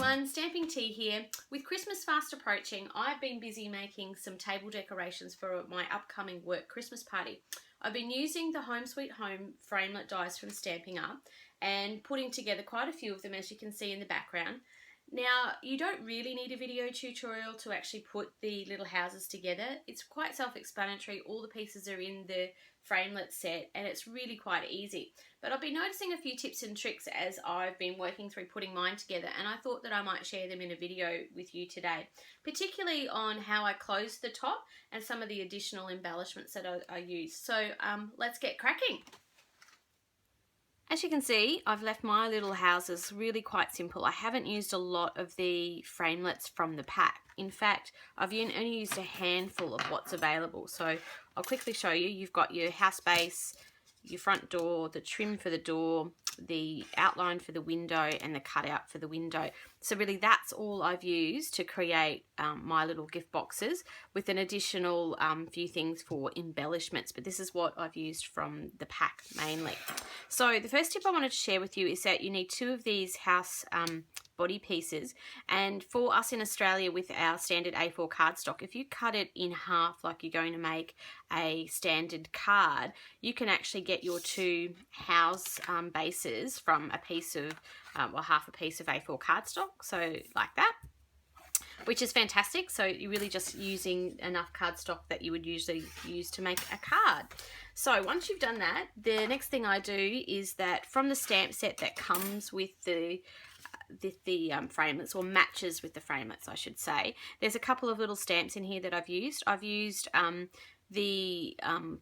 everyone, Stamping Tea here. With Christmas fast approaching, I've been busy making some table decorations for my upcoming work Christmas party. I've been using the Home Sweet Home framelit dies from Stamping Up and putting together quite a few of them, as you can see in the background. Now, you don't really need a video tutorial to actually put the little houses together. It's quite self-explanatory. All the pieces are in the framelit set and it's really quite easy. But I've been noticing a few tips and tricks as I've been working through putting mine together, and I thought that I might share them in a video with you today, particularly on how I close the top and some of the additional embellishments that I use. So let's get cracking. As you can see, I've left my little houses really quite simple. I haven't used a lot of the framelits from the pack. In fact, I've only used a handful of what's available. So I'll quickly show you. You've got your house base, your front door, the trim for the door, the outline for the window, and the cutout for the window. So really that's all I've used to create my little gift boxes, with an additional few things for embellishments, but this is what I've used from the pack mainly. So the first tip I wanted to share with you is that you need 2 of these house body pieces, and for us in Australia with our standard A4 cardstock, if you cut it in half like you're going to make a standard card, you can actually get your 2 house bases from a piece of, well, half a piece of A4 cardstock, so like that, which is fantastic. So you're really just using enough cardstock that you would usually use to make a card. So once you've done that, the next thing I do is that from the stamp set that comes with the framelits, or matches with the framelits I should say, there's a couple of little stamps in here that I've used. I've used the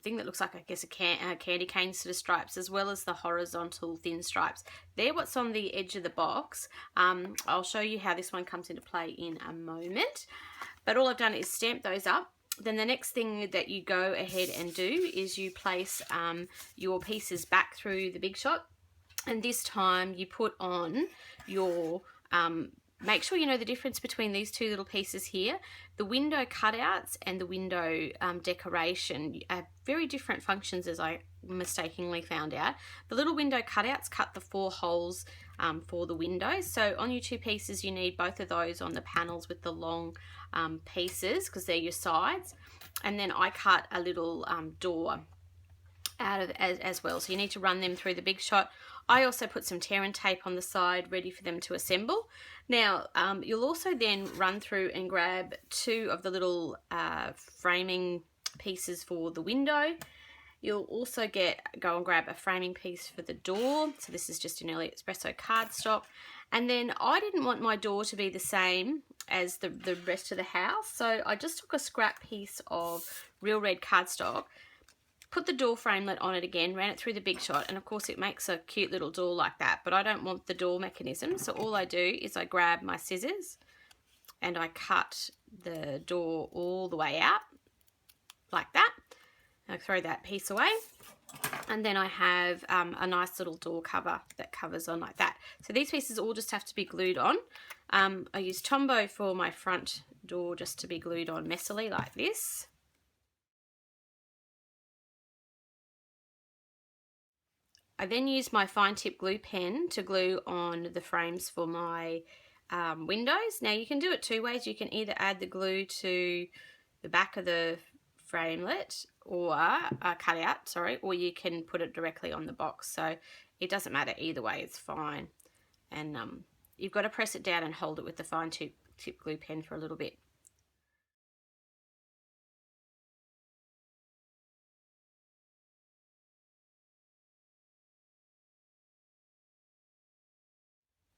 thing that looks like, I guess, a candy cane sort of stripes, as well as the horizontal thin stripes. They're what's on the edge of the box. I'll show you how this one comes into play in a moment, but all I've done is stamp those up. Then the next thing that you go ahead and do is you place your pieces back through the Big Shot, and this time you put on your make sure you know the difference between these 2 little pieces here. The window cutouts and the window decoration have very different functions, as I mistakenly found out. The little window cutouts cut the 4 holes for the windows. So on your 2 pieces, you need both of those on the panels with the long pieces, because they're your sides. And then I cut a little door out of as well. So you need to run them through the Big Shot. I also put some tear and tape on the side ready for them to assemble. Now you'll also then run through and grab 2 of the little framing pieces for the window. You'll also go and grab a framing piece for the door. So this is just an early espresso cardstock. And then I didn't want my door to be the same as the rest of the house, so I just took a scrap piece of real red cardstock, put the door framelit on it again, ran it through the Big Shot, and of course it makes a cute little door like that, but I don't want the door mechanism, so all I do is I grab my scissors and I cut the door all the way out like that. I throw that piece away, and then I have a nice little door cover that covers on like that. So these pieces all just have to be glued on. I use Tombow for my front door just to be glued on messily like this. I then use my fine tip glue pen to glue on the frames for my windows. Now you can do it 2 ways. You can either add the glue to the back of the framelit, or cut out, sorry, or you can put it directly on the box. So it doesn't matter either way, it's fine. And you've got to press it down and hold it with the fine tip glue pen for a little bit.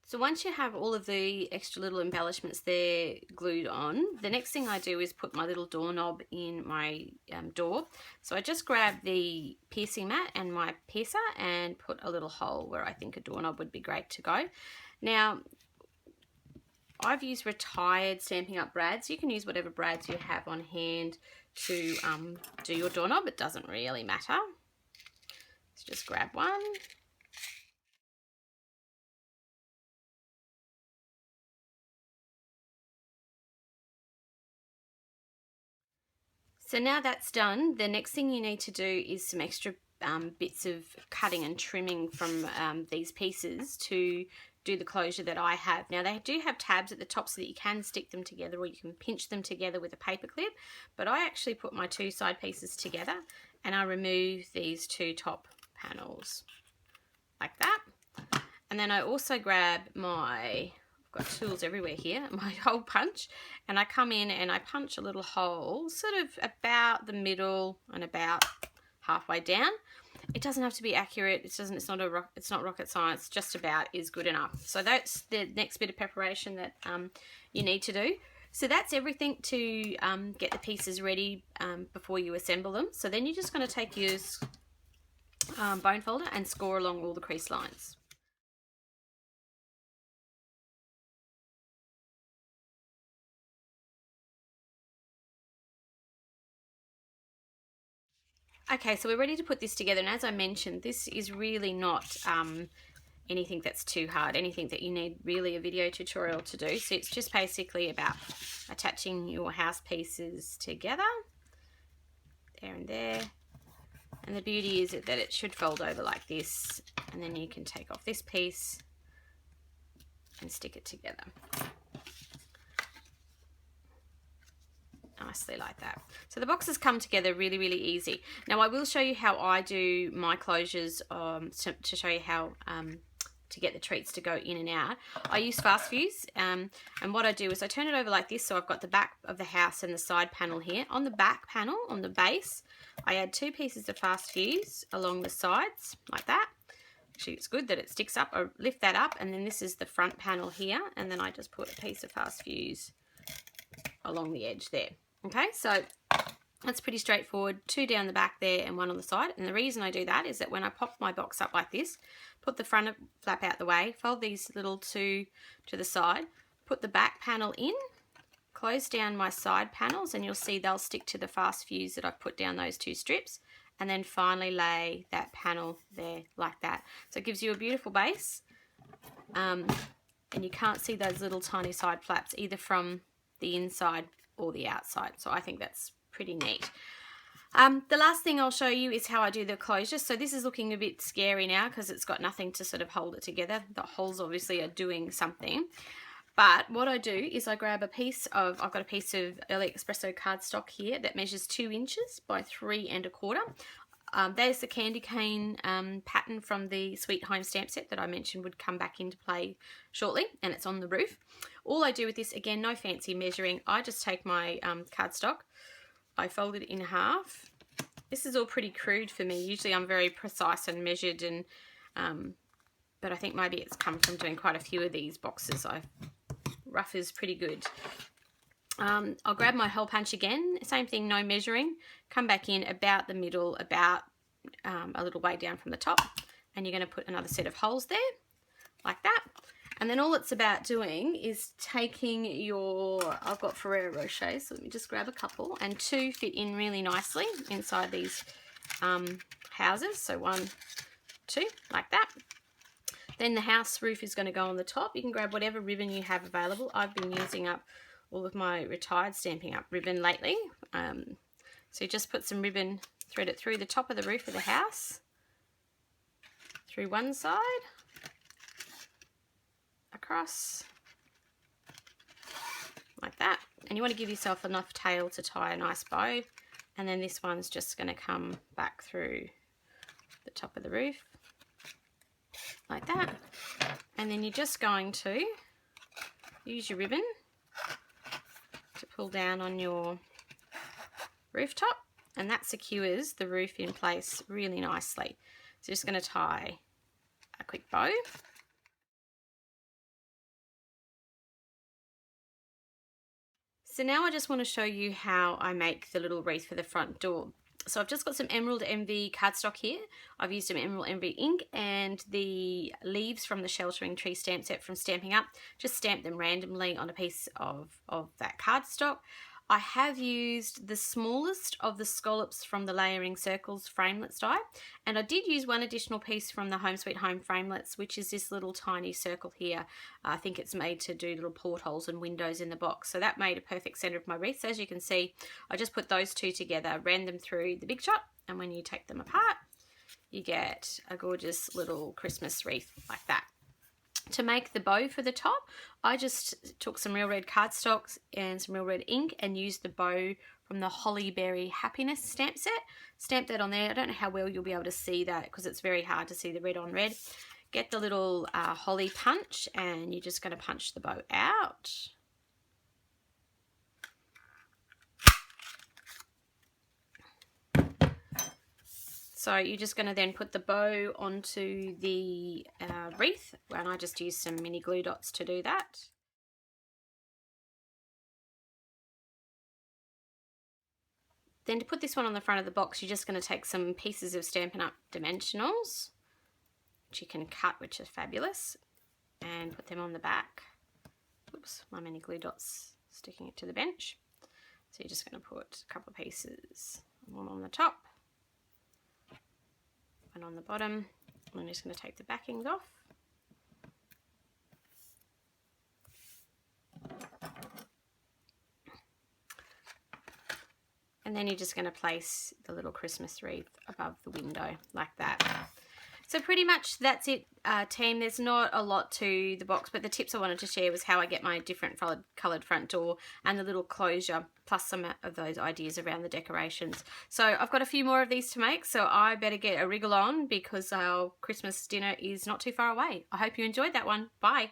So once you have all of the extra little embellishments there glued on, the next thing I do is put my little doorknob in my door. So I just grab the piercing mat and my piercer and put a little hole where I think a doorknob would be great to go. Now, I've used retired Stamping Up brads. You can use whatever brads you have on hand to do your doorknob. It doesn't really matter. Let's just grab one. So now that's done, the next thing you need to do is some extra bits of cutting and trimming from these pieces to do the closure that I have. Now they do have tabs at the top so that you can stick them together, or you can pinch them together with a paper clip, but I actually put my two side pieces together and I remove these two top panels like that. And then I also grab my, I've got tools everywhere here, my hole punch, and I come in and I punch a little hole sort of about the middle and about halfway down. It doesn't have to be accurate. It's not rocket science. Just about is good enough. So that's the next bit of preparation that you need to do. So that's everything to get the pieces ready before you assemble them. So then you're just going to take your bone folder and score along all the crease lines. Okay, so we're ready to put this together, and as I mentioned, this is really not anything that's too hard, anything that you need really a video tutorial to do. So it's just basically about attaching your house pieces together, there and there. And the beauty is that it should fold over like this, and then you can take off this piece and stick it together. Nicely like that. So the boxes come together really, really easy. Now I will show you how I do my closures to show you how to get the treats to go in and out. I use fast fuse, and what I do is I turn it over like this, so I've got the back of the house and the side panel here. On the back panel, on the base, I add two pieces of fast fuse along the sides like that. Actually, it's good that it sticks up. I lift that up, and then this is the front panel here, and then I just put a piece of fast fuse along the edge there. Okay, so that's pretty straightforward. Two down the back there and one on the side. And the reason I do that is that when I pop my box up like this, put the front flap out the way, fold these little two to the side, put the back panel in, close down my side panels, and you'll see they'll stick to the fast fuse that I've put down those two strips, and then finally lay that panel there like that. So it gives you a beautiful base, and you can't see those little tiny side flaps either from the inside or the outside. So I think that's pretty neat. The last thing I'll show you is how I do the closure. So this is looking a bit scary now because it's got nothing to sort of hold it together. The holes obviously are doing something. But what I do is I grab a piece of, I've got a piece of Early Espresso cardstock here that measures 2 inches by 3 1/4. There's the candy cane pattern from the Sweet Home stamp set that I mentioned would come back into play shortly, and it's on the roof. All I do with this, again, no fancy measuring, I just take my cardstock, I fold it in half. This is all pretty crude for me. Usually I'm very precise and measured, and but I think maybe it's come from doing quite a few of these boxes. Rough is pretty good. I'll grab my hole punch again, same thing, no measuring, come back in about the middle, about a little way down from the top, and you're going to put another set of holes there, like that. And then all it's about doing is taking your, I've got Ferrero Rochers, so let me just grab a couple, and 2 fit in really nicely inside these houses, so 1, 2, like that. Then the house roof is going to go on the top. You can grab whatever ribbon you have available. I've been using up all of my retired Stampin' Up ribbon lately. So you just put some ribbon, thread it through the top of the roof of the house, through one side, across, like that. And you want to give yourself enough tail to tie a nice bow. And then this one's just going to come back through the top of the roof, like that. And then you're just going to use your ribbon to pull down on your rooftop, and that secures the roof in place really nicely. So just going to tie a quick bow. So now I just want to show you how I make the little wreath for the front door. So I've just got some Emerald Envy cardstock here. I've used some Emerald Envy ink and the leaves from the Sheltering Tree stamp set from Stampin' Up. Just stamped them randomly on a piece of that cardstock. I have used the smallest of the scallops from the Layering Circles framelets die, and I did use one additional piece from the Home Sweet Home framelets, which is this little tiny circle here. I think it's made to do little portholes and windows in the box, so that made a perfect center of my wreath. So as you can see, I just put those two together, ran them through the Big Shot, and when you take them apart, you get a gorgeous little Christmas wreath like that. To make the bow for the top, I just took some real red cardstock and some real red ink and used the bow from the Holly Berry Happiness stamp set. Stamped that on there. I don't know how well you'll be able to see that because it's very hard to see the red on red. Get the little holly punch and you're just going to punch the bow out. So you're just going to then put the bow onto the wreath, and I just used some mini glue dots to do that. Then to put this one on the front of the box, you're just going to take some pieces of Stampin' Up! Dimensionals, which you can cut, which is fabulous, and put them on the back. Oops, my mini glue dots sticking it to the bench. So you're just going to put a couple of pieces, one on the top, and on the bottom. I'm just going to take the backings off. And then you're just going to place the little Christmas wreath above the window like that. So pretty much that's it, team. There's not a lot to the box, but the tips I wanted to share was how I get my different coloured front door and the little closure, plus some of those ideas around the decorations. So I've got a few more of these to make, so I better get a wriggle on because our Christmas dinner is not too far away. I hope you enjoyed that one. Bye.